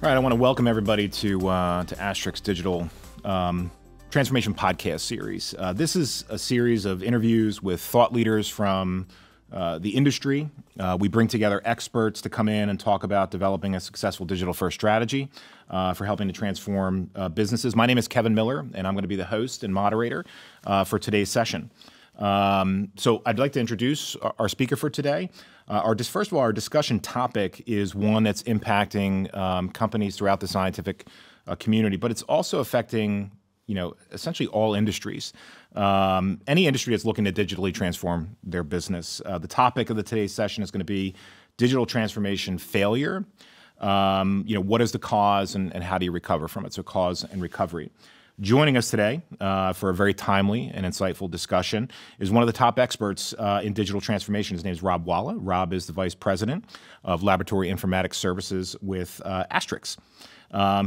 All right, I want to welcome everybody to Astrix Digital Transformation Podcast Series. This is a series of interviews with thought leaders from the industry. We bring together experts to come in and talk about developing a successful digital-first strategy for helping to transform businesses. My name is Kevin Miller, and I'm going to be the host and moderator for today's session. So I'd like to introduce our speaker for today. First of all, our discussion topic is one that's impacting companies throughout the scientific community, but it's also affecting, essentially all industries. Any industry that's looking to digitally transform their business. The topic of today's session is going to be digital transformation failure. What is the cause and how do you recover from it? So cause and recovery. Joining us today for a very timely and insightful discussion is one of the top experts in digital transformation. His name is Rob Walla. Rob is the Vice President of Laboratory Informatics Services with Astrix.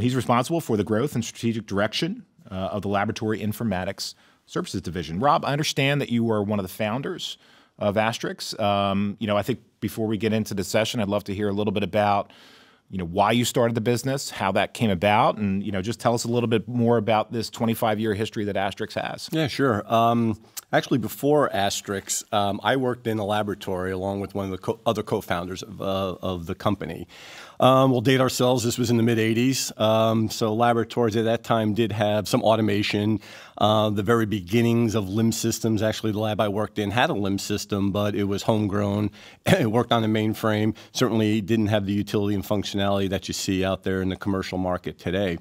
He's responsible for the growth and strategic direction of the Laboratory Informatics Services Division. Rob, I understand that you are one of the founders of Astrix. I think before we get into the session, I'd love to hear a little bit about why you started the business, how that came about, and just tell us a little bit more about this 25-year history that Astrix has. Yeah, sure. Actually, before Astrix, I worked in a laboratory along with one of the other co-founders of the company. We'll date ourselves. This was in the mid-'80s. So laboratories at that time did have some automation. The very beginnings of LIMS systems, actually the lab I worked in had a LIMS system, but it was homegrown. It worked on a mainframe. Certainly didn't have the utility and functionality that you see out there in the commercial market today.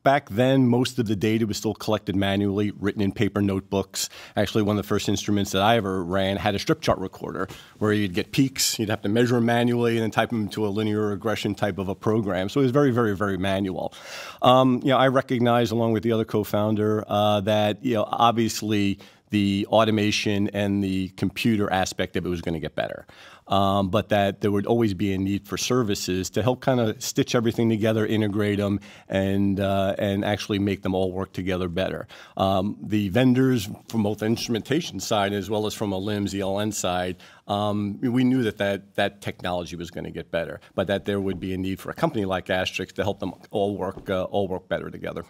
Back then, most of the data was still collected manually, written in paper notebooks. Actually, one of the first instruments that I ever ran had a strip chart recorder where you'd get peaks, you'd have to measure them manually and then type them into a linear regression type of a program. So it was very, very, very manual. I recognized, along with the other co-founder, that obviously the automation and the computer aspect of it was going to get better. But that there would always be a need for services to help kind of stitch everything together, integrate them, and actually make them all work together better. The vendors from both the instrumentation side as well as from a LIMS, ELN side, we knew that technology was going to get better, but that there would be a need for a company like Astrix to help them all work better together.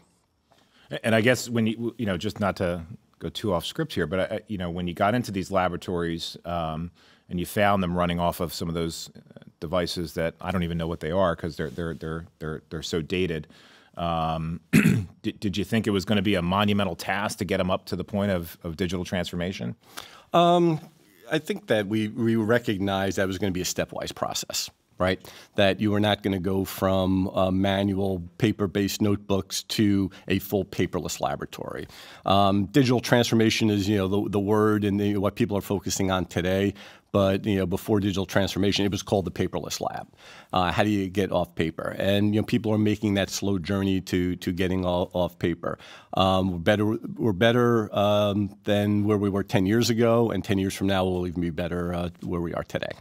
And I guess when just not to go too off script here, but when you got into these laboratories and you found them running off of some of those devices that I don't even know what they are because they're so dated. Did you think it was going to be a monumental task to get them up to the point of digital transformation? I think that we recognized that it was going to be a stepwise process. Right, that you were not going to go from manual paper-based notebooks to a full paperless laboratory. Digital transformation is, the word and what people are focusing on today. But before digital transformation, it was called the paperless lab. How do you get off paper? And people are making that slow journey to getting off paper. We're better than where we were 10 years ago, and 10 years from now we'll even be better where we are today.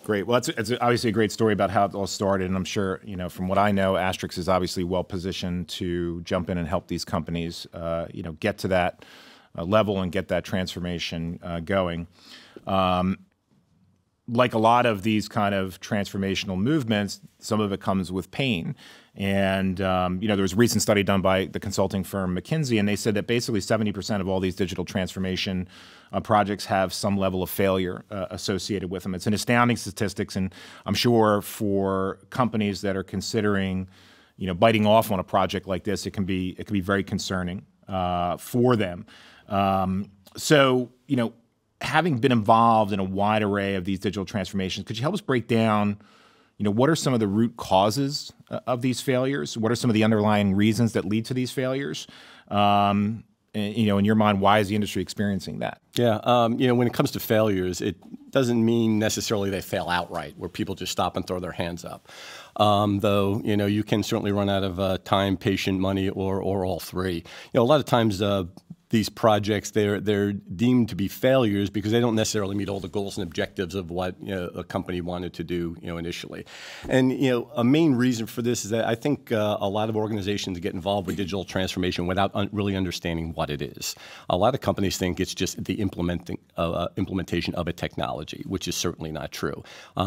Great. Well, it's obviously a great story about how it all started, and I'm sure, from what I know, Astrix is obviously well positioned to jump in and help these companies, get to that level and get that transformation going. Like a lot of these kind of transformational movements, some of it comes with pain. And, there was a recent study done by the consulting firm McKinsey, and they said that basically 70% of all these digital transformation projects have some level of failure associated with them. It's an astounding statistics, and I'm sure for companies that are considering, biting off on a project like this, it can be very concerning for them. Having been involved in a wide array of these digital transformations, could you help us break down, what are some of the root causes of these failures? What are some of the underlying reasons that lead to these failures? And, in your mind, why is the industry experiencing that? Yeah, when it comes to failures, it doesn't mean necessarily they fail outright, where people just stop and throw their hands up. Though, you can certainly run out of time, patient, money, or all three. A lot of times these projects, they're deemed to be failures because they don't necessarily meet all the goals and objectives of what a company wanted to do initially. And a main reason for this is that I think a lot of organizations get involved with digital transformation without really understanding what it is. A lot of companies think it's just the implementation of a technology, which is certainly not true.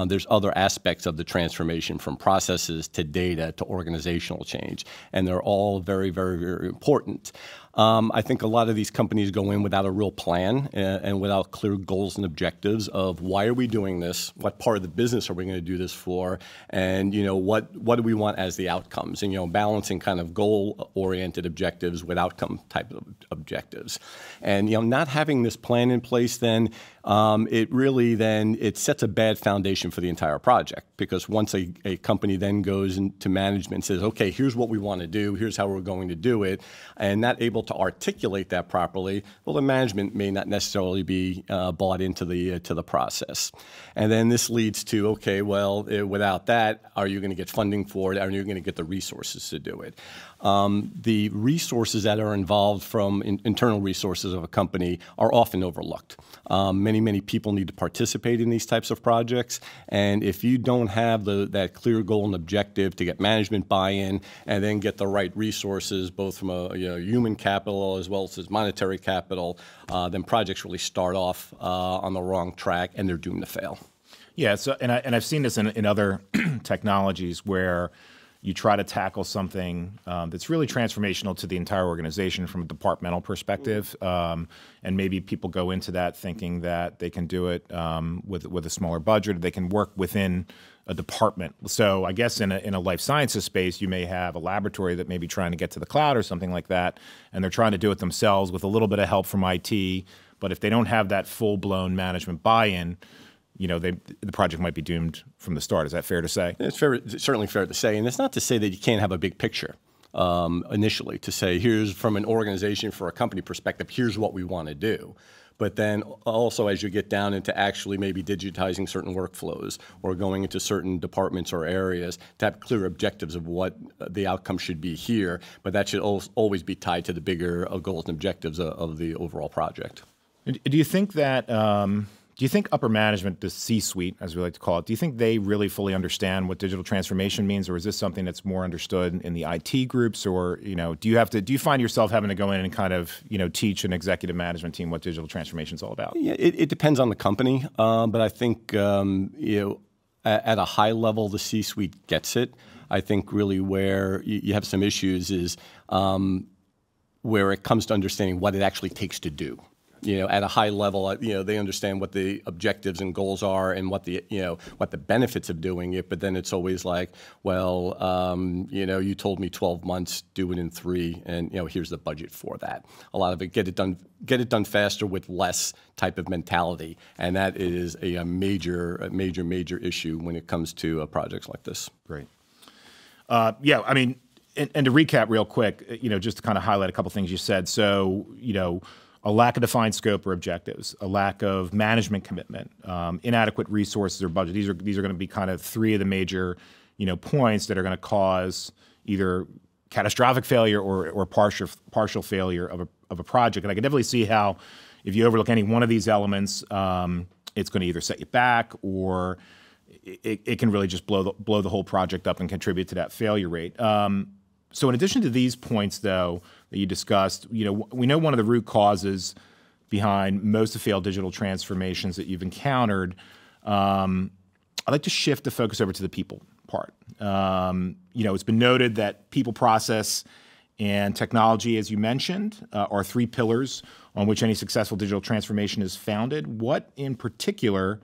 There's other aspects of the transformation, from processes to data to organizational change, and they're all very, very, very important. I think a lot of these companies go in without a real plan and without clear goals and objectives of why are we doing this, what part of the business are we going to do this for, and what do we want as the outcomes, and balancing kind of goal-oriented objectives with outcome type of objectives. And not having this plan in place, then it sets a bad foundation for the entire project, because once a company then goes into management and says, okay, here's what we want to do, here's how we're going to do it, and not able to articulate that properly, well, the management may not necessarily be bought into the process. And then this leads to, okay, well, without that, are you going to get funding for it? Are you going to get the resources to do it? The resources that are involved from internal resources of a company are often overlooked. Many people need to participate in these types of projects, and if you don't have that clear goal and objective to get management buy-in and then get the right resources, both from a human capital as well as monetary capital, then projects really start off on the wrong track and they're doomed to fail. Yeah, so and I've seen this in other technologies where you try to tackle something that's really transformational to the entire organization from a departmental perspective, and maybe people go into that thinking that they can do it with a smaller budget, or they can work within a department. So I guess in a life sciences space, you may have a laboratory that may be trying to get to the cloud or something like that, and they're trying to do it themselves with a little bit of help from IT. But if they don't have that full-blown management buy-in, the project might be doomed from the start. Is that fair to say? It's certainly fair to say, and it's not to say that you can't have a big picture initially, to say, here's from an organization, for a company perspective, here's what we want to do. But then also, as you get down into actually maybe digitizing certain workflows or going into certain departments or areas, to have clear objectives of what the outcome should be here, but that should always be tied to the bigger goals and objectives of the overall project. Do you think that do you think upper management, the C-suite, as we like to call it, do you think they really fully understand what digital transformation means, or is this something that's more understood in the IT groups, or do you find yourself having to go in and kind of teach an executive management team what digital transformation is all about? Yeah, it depends on the company, but I think at a high level, the C-suite gets it. I think really where you have some issues is where it comes to understanding what it actually takes to do. At a high level, they understand what the objectives and goals are and what the benefits of doing it. But then it's always like, well, you told me 12 months, do it in 3, and here's the budget for that. A lot of it get it done faster with less type of mentality, and that is a major issue when it comes to projects like this. Great. Yeah, I mean, and to recap real quick, just to kind of highlight a couple things you said. So, a lack of defined scope or objectives, a lack of management commitment, inadequate resources or budget. These are going to be kind of 3 of the major, points that are going to cause either catastrophic failure or partial failure of a project. And I can definitely see how, if you overlook any one of these elements, it's going to either set you back, or it can really just blow the whole project up and contribute to that failure rate. So in addition to these points, though, that you discussed, we know one of the root causes behind most of failed digital transformations that you've encountered. I'd like to shift the focus over to the people part. It's been noted that people, process, and technology, as you mentioned, are 3 pillars on which any successful digital transformation is founded. What in particular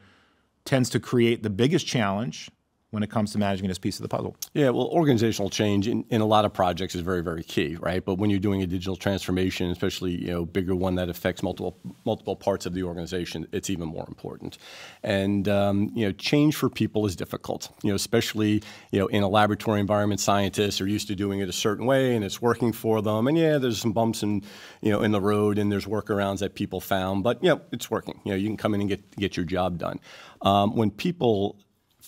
tends to create the biggest challenge when it comes to managing this piece of the puzzle? Yeah, well, organizational change in a lot of projects is very, very key, right? But when you're doing a digital transformation, especially bigger one that affects multiple parts of the organization, it's even more important. And change for people is difficult. Especially in a laboratory environment, scientists are used to doing it a certain way, and it's working for them. And yeah, there's some bumps in the road, and there's workarounds that people found, but it's working. You can come in and get your job done. When people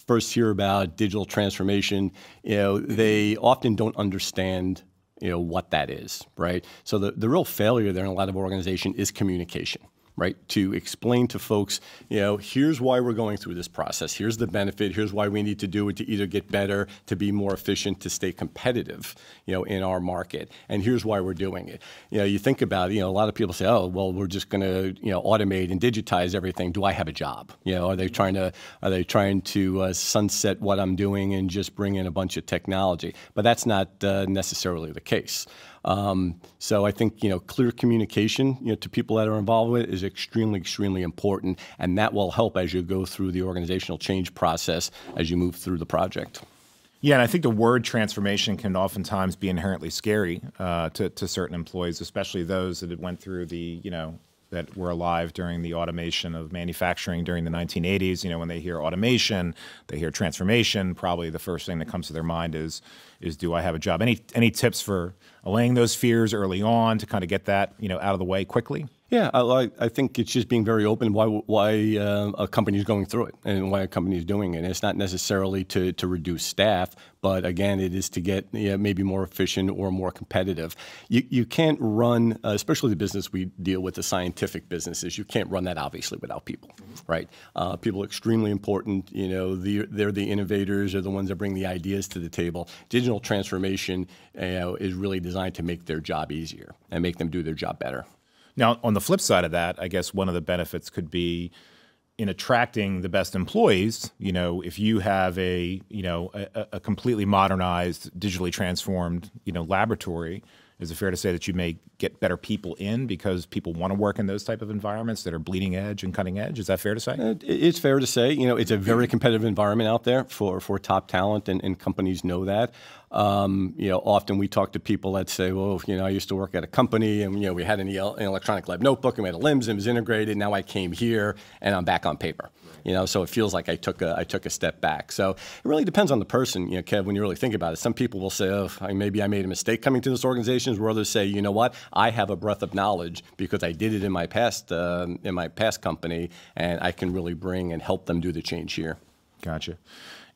first hear about digital transformation, they often don't understand what that is, right? So the real failure there in a lot of organization is communication, right? To explain to folks, here's why we're going through this process. Here's the benefit. Here's why we need to do it to either get better, to be more efficient, to stay competitive, in our market. And here's why we're doing it. You think about it, a lot of people say, oh, well, we're just going to, automate and digitize everything. Do I have a job? Are they trying to sunset what I'm doing and just bring in a bunch of technology? But that's not necessarily the case. So I think, clear communication, to people that are involved with it is extremely, extremely important, and that will help as you go through the organizational change process as you move through the project. Yeah, and I think the word transformation can oftentimes be inherently scary to certain employees, especially those that went through the, that were alive during the automation of manufacturing during the 1980s. When they hear automation, they hear transformation, probably the first thing that comes to their mind is do I have a job? Any tips for allaying those fears early on to kind of get that, out of the way quickly? Yeah, I think it's just being very open why a company is going through it and why a company is doing it. And it's not necessarily to reduce staff, but again, it is to get maybe more efficient or more competitive. You can't run, especially the business we deal with, the scientific businesses, you can't run that obviously without people, right? People are extremely important. They're the innovators, they're the ones that bring the ideas to the table. Digital transformation is really designed to make their job easier and make them do their job better. Now, on the flip side of that, I guess one of the benefits could be in attracting the best employees. If you have a completely modernized, digitally transformed, laboratory, is it fair to say that you may get better people in because people want to work in those type of environments that are bleeding edge and cutting edge? Is that fair to say? It's fair to say. It's a very competitive environment out there for top talent, and companies know that. Often we talk to people that say, well, I used to work at a company and, we had an electronic lab notebook and we had a LIMS and it was integrated. Now I came here and I'm back on paper. So it feels like I took a step back. So it really depends on the person, Kev, when you really think about it. Some people will say, oh, maybe I made a mistake coming to this organization, where others say, you know what, I have a breadth of knowledge because I did it in my past company, and I can really bring and help them do the change here. Gotcha.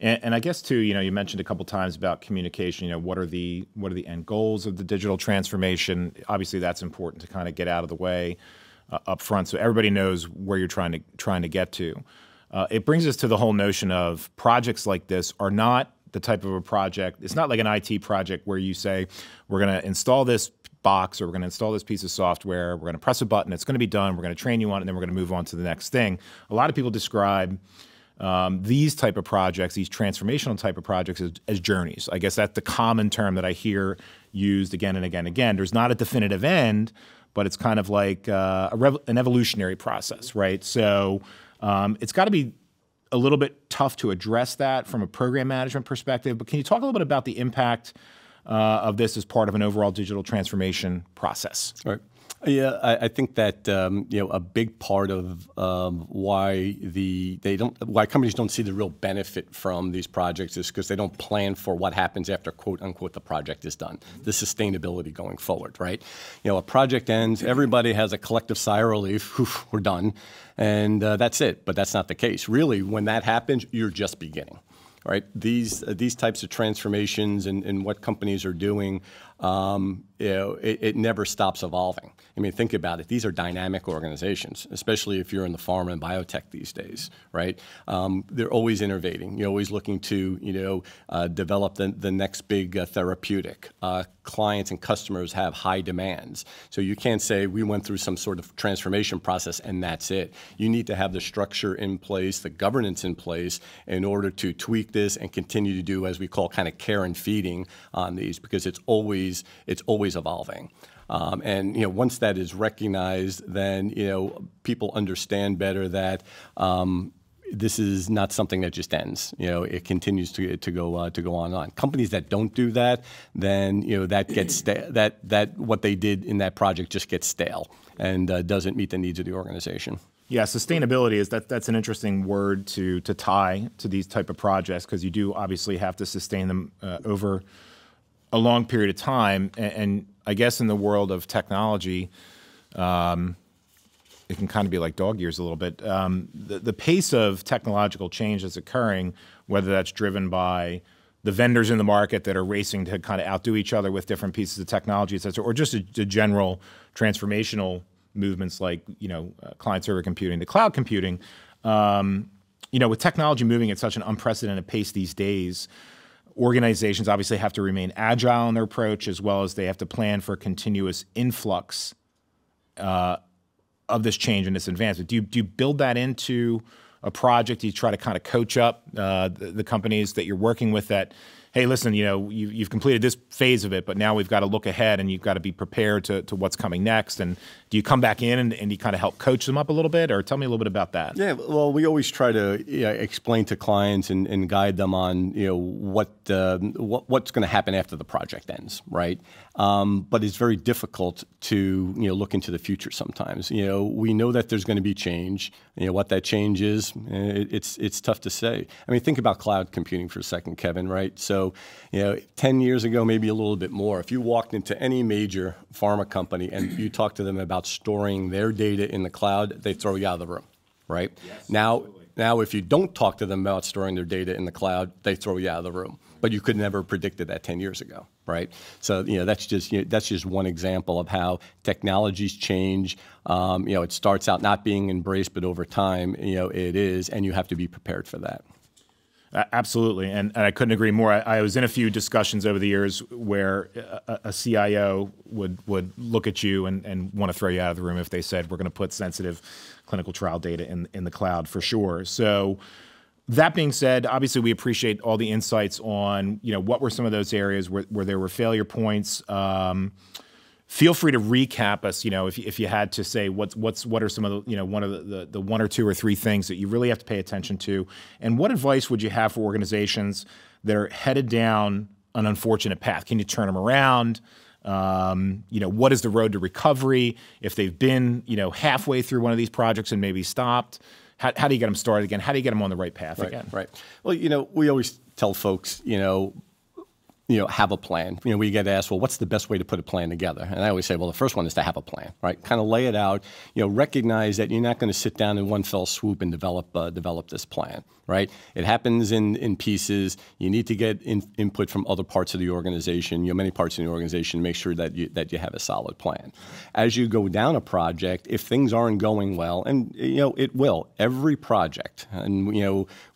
And I guess too, you mentioned a couple times about communication. What are the end goals of the digital transformation? Obviously, that's important to kind of get out of the way up front, so everybody knows where you're trying to get to. It brings us to the whole notion of projects like this are not the type of a project. It's not like an IT project where you say, we're going to install this box or we're going to install this piece of software, we're going to press a button, it's going to be done, we're going to train you on it, and then we're going to move on to the next thing. A lot of people describe these type of projects, these transformational type of projects as journeys. I guess that's the common term that I hear used again and again and again. There's not a definitive end, but it's kind of like an evolutionary process, right? So it's got to be a little bit tough to address that from a program management perspective, but can you talk a little bit about the impact of this as part of an overall digital transformation process? Right. Yeah, I think that a big part of why companies don't see the real benefit from these projects is because they don't plan for what happens after quote unquote the project is done, the sustainability going forward, right? A project ends, everybody has a collective sigh of relief, whew, we're done, and that's it. But that's not the case. Really, when that happens, you're just beginning. Right, these types of transformations and what companies are doing, it never stops evolving. I mean, think about it. These are dynamic organizations, especially if you're in the pharma and biotech these days, right? They're always innovating. You're always looking to, develop the next big therapeutic. Clients and customers have high demands. So you can't say we went through some sort of transformation process and that's it. You need to have the structure in place, the governance in place in order to tweak this and continue to do, as we call, kind of care and feeding on these, because it's always evolving. And once that is recognized, then people understand better that this is not something that just ends. It continues to go on and on. Companies that don't do that, then that gets that what they did in that project just gets stale and doesn't meet the needs of the organization. Yeah, sustainability that's an interesting word to tie to these type of projects, because you do obviously have to sustain them over a long period of time. And I guess in the world of technology, it can kind of be like dog years a little bit. The pace of technological change that's occurring, whether that's driven by the vendors in the market that are racing to kind of outdo each other with different pieces of technology, et cetera, or just the general transformational movements like, client-server computing to cloud computing. With technology moving at such an unprecedented pace these days, organizations obviously have to remain agile in their approach, as well as they have to plan for a continuous influx of this change and this advancement. Do you build that into a project? Do you try to kind of coach up the companies that you're working with that, hey, listen, you've completed this phase of it, but now we've got to look ahead and you've got to be prepared to what's coming next? And do you come back in and you kind of help coach them up a little bit? Or tell me a little bit about that. Yeah, well, we always try to explain to clients and guide them on what's going to happen after the project ends, right? But it's very difficult to look into the future sometimes. We know that there's going to be change. What that change is, it's tough to say. I mean, think about cloud computing for a second, Kevin, right? So, 10 years ago, maybe a little bit more, if you walked into any major pharma company and you talked to them about storing their data in the cloud, they'd throw you out of the room, right? Yes, now, if you don't talk to them about storing their data in the cloud, they throw you out of the room. But you could never have predicted that 10 years ago, right? So that's just one example of how technologies change. It starts out not being embraced, but over time, it is, and you have to be prepared for that. Absolutely, and I couldn't agree more. I was in a few discussions over the years where a CIO would look at you and want to throw you out of the room if they said, we're going to put sensitive clinical trial data in the cloud, for sure. So that being said, obviously we appreciate all the insights on what were some of those areas where there were failure points. Feel free to recap us, if you had to say what are some of the one of the one or two or three things that you really have to pay attention to, and what advice would you have for organizations that are headed down an unfortunate path? Can you turn them around? What is the road to recovery if they've been halfway through one of these projects and maybe stopped? How do you get them started again? How do you get them on the right path again? Right. Well, we always tell folks, have a plan. We get asked, well, what's the best way to put a plan together? And I always say, well, the first one is to have a plan, right? Kind of lay it out. Recognize that you're not going to sit down in one fell swoop and develop this plan, right? It happens in pieces. You need to get input from other parts of the organization, many parts of the organization, make sure that you have a solid plan. As you go down a project, if things aren't going well, and it will, every project, and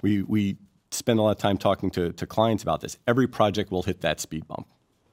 we spend a lot of time talking to clients about this. Every project will hit that speed bump.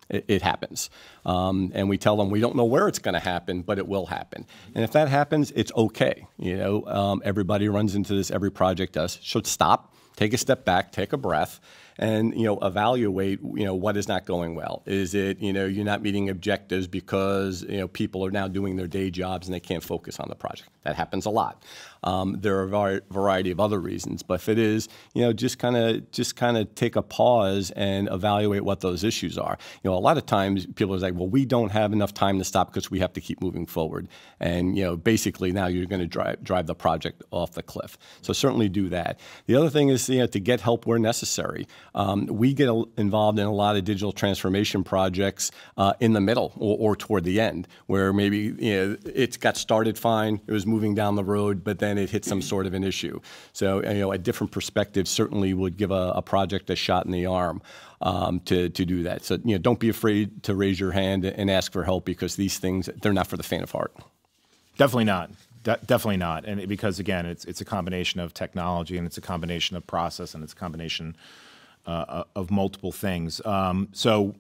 It happens. And we tell them we don't know where it's going to happen, but it will happen. And if that happens, it's okay. Everybody runs into this, every project does. So stop, take a step back, take a breath, and evaluate what is not going well. Is it you're not meeting objectives because people are now doing their day jobs and they can't focus on the project? That happens a lot. There are a variety of other reasons, but if it is, just kind of take a pause and evaluate what those issues are. A lot of times people are like, well, we don't have enough time to stop because we have to keep moving forward, and basically now you're going to drive the project off the cliff. So certainly do that. The other thing is to get help where necessary. We get involved in a lot of digital transformation projects in the middle or toward the end, where maybe it got started fine, it was moving down the road, but then it hit some sort of an issue. So a different perspective certainly would give a project a shot in the arm to do that. So don't be afraid to raise your hand and ask for help, because these things, they're not for the faint of heart. Definitely not. Definitely not. And because again, it's a combination of technology, and it's a combination of process, and it's a combination of multiple things. So,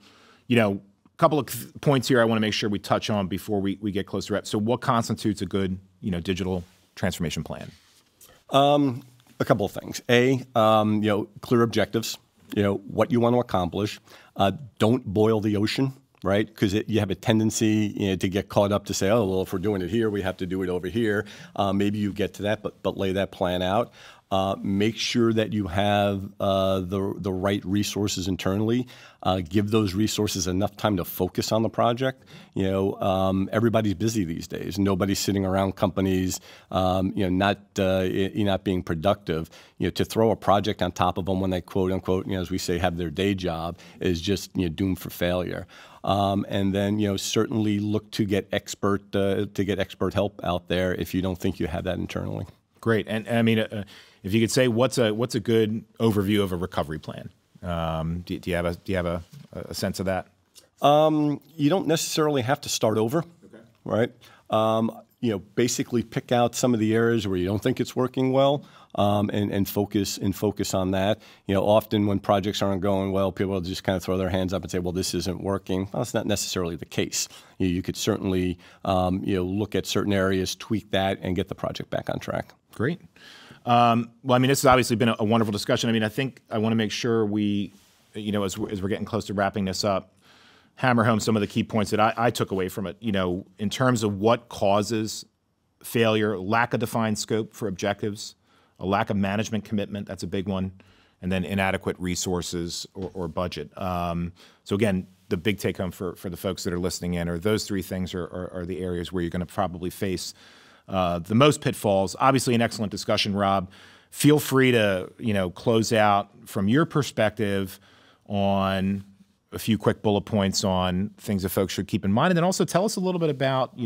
a couple of points here I want to make sure we touch on before we get close to wrap. So what constitutes a good, digital transformation plan? A couple of things. Clear objectives, what you want to accomplish. Don't boil the ocean, right? Because you have a tendency to get caught up to say, oh, well, if we're doing it here, we have to do it over here. Maybe you get to that, but lay that plan out. Make sure that you have the right resources internally. Give those resources enough time to focus on the project. Everybody's busy these days. Nobody's sitting around companies, not being productive. To throw a project on top of them when they quote unquote, as we say, have their day job is just doomed for failure. And then certainly look to get expert help out there if you don't think you have that internally. Great, and I mean, if you could say what's a good overview of a recovery plan? Do you have a sense of that? You don't necessarily have to start over, right? Basically pick out some of the areas where you don't think it's working well, and focus on that. Often when projects aren't going well, people just kind of throw their hands up and say, "Well, this isn't working." Well, that's not necessarily the case. You could certainly look at certain areas, tweak that, and get the project back on track. Great. Well, I mean, this has obviously been a wonderful discussion. I mean, I think I want to make sure we, as we're getting close to wrapping this up, hammer home some of the key points that I took away from it, in terms of what causes failure: lack of defined scope for objectives, a lack of management commitment, that's a big one, and then inadequate resources or budget. So again, the big take home for the folks that are listening in are those three things are the areas where you're going to probably face the most pitfalls. Obviously an excellent discussion, Rob. Feel free to, close out from your perspective on a few quick bullet points on things that folks should keep in mind. And then also tell us a little bit about,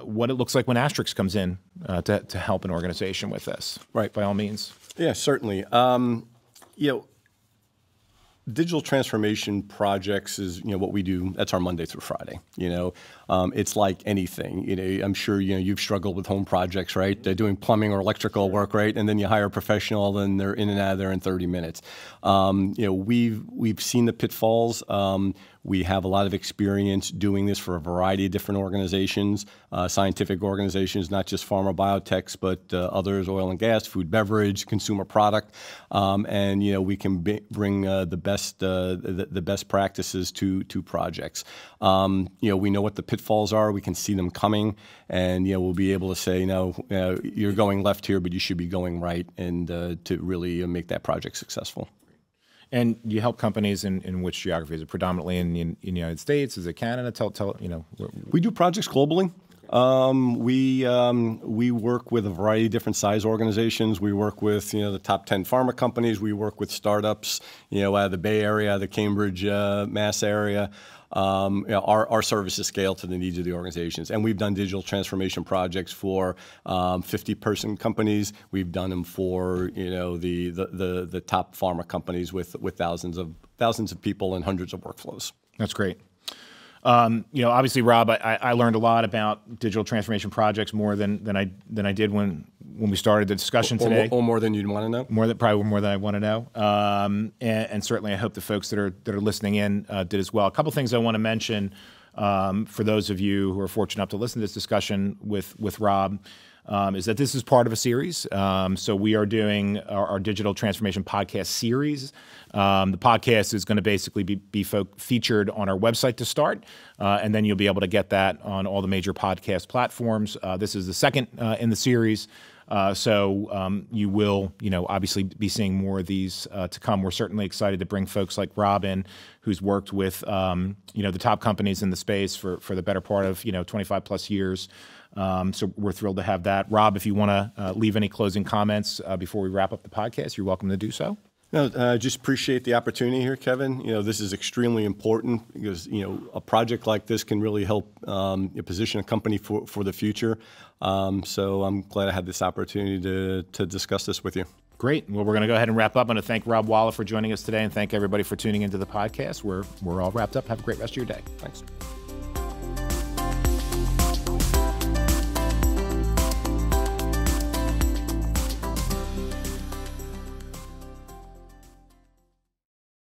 what it looks like when Astrix comes in to help an organization with this. Right, by all means. Yeah, certainly. Digital transformation projects is what we do. That's our Monday through Friday. It's like anything. I'm sure you've struggled with home projects, right? They're doing plumbing or electrical work, right? And then you hire a professional, and they're in and out of there in 30 minutes. We've seen the pitfalls. We have a lot of experience doing this for a variety of different organizations, scientific organizations, not just pharma biotechs, but others, oil and gas, food, beverage, consumer product, and we can bring the best practices to projects. We know what the pitfalls are. We can see them coming, and we'll be able to say, no, you're going left here, but you should be going right, and to really make that project successful. And you help companies in which geography? Is it predominantly in the United States? Is it Canada? Tell We do projects globally. We work with a variety of different size organizations. We work with the top 10 pharma companies. We work with startups out of the Bay Area, the Cambridge, Mass area. Our services scale to the needs of the organizations, and we've done digital transformation projects for 50-person companies. We've done them for the top pharma companies with thousands of people and hundreds of workflows. That's great. Obviously, Rob, I learned a lot about digital transformation projects, more than I did when we started the discussion today. Or more than you'd want to know. Probably more than I want to know. And certainly, I hope the folks that are listening in did as well. A couple things I want to mention for those of you who are fortunate enough to listen to this discussion with Rob. Is that this is part of a series. So we are doing our digital transformation podcast series. The podcast is going to basically be featured on our website to start, and then you'll be able to get that on all the major podcast platforms. This is the second in the series. So you will, obviously be seeing more of these to come. We're certainly excited to bring folks like Rob in, who's worked with, the top companies in the space for the better part of, 25 plus years. So we're thrilled to have that. Rob, if you want to leave any closing comments before we wrap up the podcast, you're welcome to do so. No, just appreciate the opportunity here, Kevin. This is extremely important because, a project like this can really help position a company for the future. So I'm glad I had this opportunity to discuss this with you. Great. Well, we're going to go ahead and wrap up. I'm going to thank Rob Walla for joining us today, and thank everybody for tuning into the podcast. We're all wrapped up. Have a great rest of your day. Thanks.